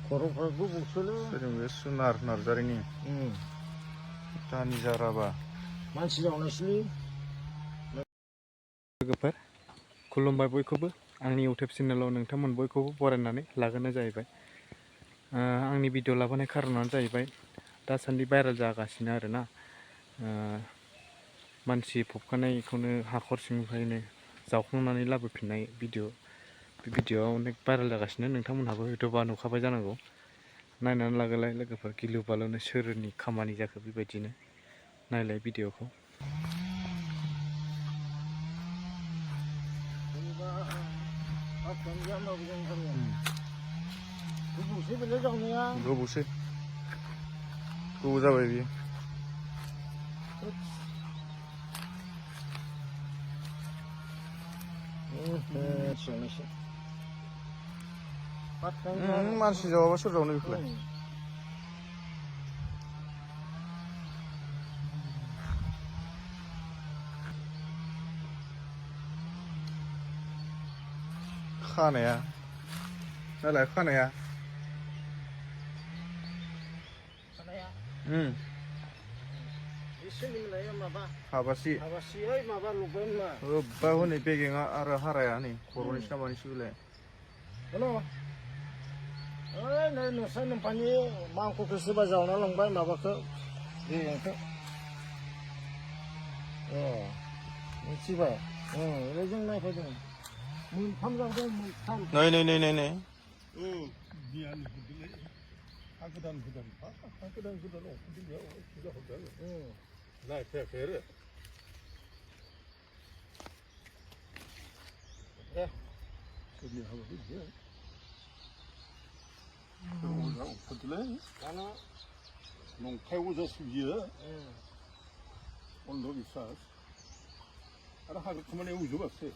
खर'फ्रा गुबुंसोलै सोरजोंबो सुनार नार्जारिनि दानि जाराबा मानसि जावनायसोलै लोगोफोर खुलुमबाय बयखौबो आंनि इउटिउब चेनेलाव नोंथांमोन बयखौबो बरायनानै लाग्रोनाय जाहैबाय। आंनि भिडिअ लाबोनाय खारनानो जाहैबाय दासान्दि भाइरेल जागासिनो आरोना मानसि फबखानायखौनो हाखर सिंनिफ्रायनो जावखांनानै लाबोफिननाय भिडिअ बे भिडिअआ अनेक भाइरेल जागासिनो नोंथांमोनहाबो हयथ'बा नुखाबाय जानांगौ। नायनानै लागोलाय लोगोफोर गिलु बालुनो सोरनि खामानि जाखो बेबायदिनो नायलाय भिडिअखौ। गोबावसै गोबाव जाबाय बियो। मानसि जावाबा सोर जावनो बेखौलाय। खानाया नालाय खानाया हाबासि होब्बा हनै बेगेङा आरो हाराया नै खर'नि सामानिसो बेलाय। हेल' ओइ नै नोंस्रा नोम्फानि मांख'खौ सोरबा जावना लांबाय माबाखौ बेगेंखौ मिथिबाय ओरै जों नायफैदों मोनथाम जावदों मोनथाम। नै गोदान नायफैयाखै आरो सोरनि हाबा बिदिया अजा अफादोलै दाना नंखाय अजासो बियो अन्ध' बिसास आरो हाग्रा खामानियाव उजोबासो